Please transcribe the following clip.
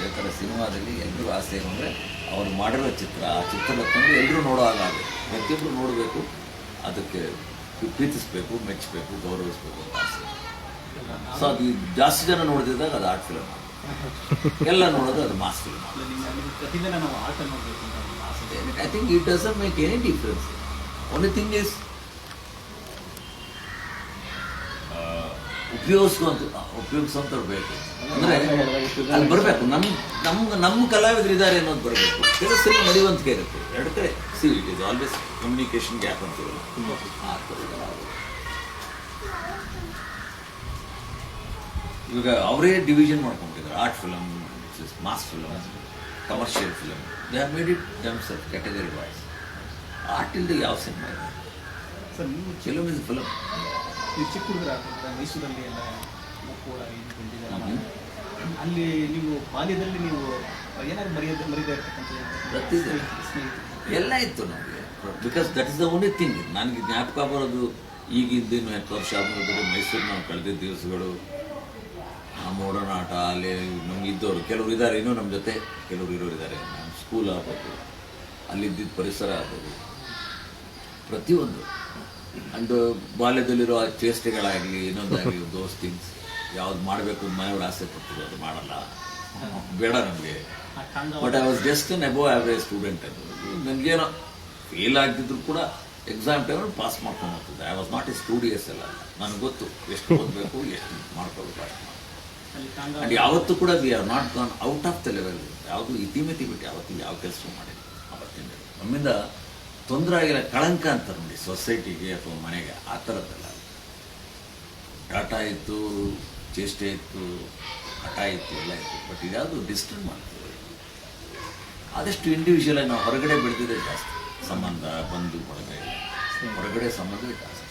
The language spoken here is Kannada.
ಅದೇ ಥರ ಸಿನಿಮಾದಲ್ಲಿ ಎಲ್ಲರೂ ಆಸೆ ಏನು ಅಂದರೆ ಅವ್ರು ಮಾಡಿರೋ ಚಿತ್ರ ಆ ಚಿತ್ರದ ತಂದು ಎಲ್ಲರೂ ನೋಡೋ ಹಾಗಾಗಬೇಕು, ಪ್ರತಿಯೊಬ್ಬರು ನೋಡಬೇಕು, ಅದಕ್ಕೆ ಪ್ರೀತಿಸಬೇಕು, ಮೆಚ್ಚಬೇಕು, ಗೌರವಿಸಬೇಕು ಅಂತ ಆಸೆ. ಸೊ ಅದು ಜಾಸ್ತಿ ಜನ ನೋಡಿದಾಗ ಅದು ಆರ್ಟ್ ಫಿಲಮ್, ಎಲ್ಲ ನೋಡೋದು ಅದು mass film. I think it doesn't make any difference. Only thing is ಉಪಯೋಗಿಸೋಂಥವ್ರು ಬೇಕು, ಅಂದರೆ ಅಲ್ಲಿ ಬರಬೇಕು. ನಮ್ಮ ಕಲಾವಿದರು ಇದ್ದಾರೆ ಅನ್ನೋದು ಬರಬೇಕು. ಕೆಲವು ಸರಿ ನಡೆಯುವಂತಿಕೆ ಇರುತ್ತೆ ಎರಡು ಕಡೆ. See it is always communication gap ಅಂತೀವಲ್ಲ, ಆ ಥರ ಇವಾಗ ಅವರೇ ಡಿವಿಷನ್ ಮಾಡ್ಕೊಂಡಿದ್ದಾರೆ. Art film, mass film, commercial film. They have made it themself category wise. Art ಇಲ್ಲದೆ ಯಾವ ಸಿನಿಮಾ ಇದೆ ಸರ್? ನೀವು ಫಿಲಮ್ ಇಸ್ ಫಿಲಮ್. ನೀವು ಚಿಕ್ಕ ಹುಡುಗರ ಮೈಸೂರಲ್ಲಿ ಎಲ್ಲ ಕೂಡ ಅಲ್ಲಿ ನೀವು ಬಾಲ್ಯದಲ್ಲಿ ನೀವು ಏನಾದ್ರು ಮರೀದೇ ಪ್ರತಿದಿನ ಎಲ್ಲ ಇತ್ತು ನಮಗೆ. Because that is the only thing. ನನಗೆ ಜ್ಞಾಪಕ ಬರೋದು ಈಗಿಂದ 10 ವರ್ಷ ಆದಮೇಲೆ ಮೈಸೂರು ನಾವು ಕಳೆದಿದ್ದ ದಿವಸಗಳು, ನಮ್ಮ ಓಡನಾಟ, ಅಲ್ಲಿ ನಮ್ಗೆ ಇದ್ದವರು ಕೆಲವರು ಇದ್ದಾರೆ, ಇನ್ನೂ ನಮ್ಮ ಜೊತೆ ಕೆಲವರು ಇರೋರಿದ್ದಾರೆ. ನಮ್ಮ ಸ್ಕೂಲ್ ಆಗ್ಬೋದು, ಅಲ್ಲಿದ್ದಿದ್ದ ಪರಿಸರ ಆಗ್ಬೋದು, ಪ್ರತಿಯೊಂದು. ಆ್ಯಂಡ್ ಬಾಲ್ಯದಲ್ಲಿರೋ ಚೇಷ್ಟೆಗಳಾಗಲಿ, ಇನ್ನೊಂದಾಗಲಿ, ದೋಸ್ ಥಿಂಗ್ಸ್ ಯಾವ್ದು ಮಾಡಬೇಕು ಮನೆಯವ್ರು ಆಸೆ ಪಡ್ತಿದ್ರು ಅದು ಮಾಡಲ್ಲ, ಬೇಡ ನಮಗೆ. But I was just an above average student. ಅದು ನನಗೇನೋ ಫೇಲ್ ಆಗ್ತಿದ್ರು ಕೂಡ ಎಕ್ಸಾಮ್ ಟೈಮಲ್ಲಿ ಪಾಸ್ ಮಾಡ್ಕೊಂಡು ಹೋಗ್ತಿದ್ದೆ. I was not A studious ಎಲ್ಲ. ನನಗೆ ಗೊತ್ತು ಎಷ್ಟು ಓದಬೇಕು, ಎಷ್ಟು ಮಾಡ್ಕೋಬೇಕು ಅಷ್ಟು. ಆ್ಯಂಡ್ ಯಾವತ್ತೂ ಕೂಡ we are not gone out of the level. ಯಾವುದು ಇತಿಮಿತಿ ಬಿಟ್ಟು ಯಾವತ್ತೂ ಯಾವ ಕೆಲಸ ಮಾಡಿಲ್ಲ ಅವತ್ತಿಂದ. ನಮ್ಮಿಂದ ತೊಂದರೆ ಆಗಿಲ್ಲ, ಕಳಂಕ ಅಂತಾರೆ ನೋಡಿ ಸೊಸೈಟಿಗೆ ಅಥವಾ ಮನೆಗೆ, ಆ ಥರದ್ದಲ್ಲ. ಟಾಟಾ ಇತ್ತು, ಚೇಷ್ಟೆ ಇತ್ತು, ಹಠ ಇತ್ತು, ಎಲ್ಲ ಇತ್ತು. ಬಟ್ ಇದ್ಯಾವುದು ಡಿಸ್ಟರ್ಬ್ ಮಾಡ್ತೀವಿ. ಆದಷ್ಟು ಇಂಡಿವಿಜುವಲ್ ಆಗಿ ನಾವು ಹೊರಗಡೆ ಬೆಳೆದಿದೆ ಜಾಸ್ತಿ. ಸಂಬಂಧ, ಬಂಧು ಬಳಗ, ಹೊರಗಡೆ ಸಂಬಂಧ ಜಾಸ್ತಿ.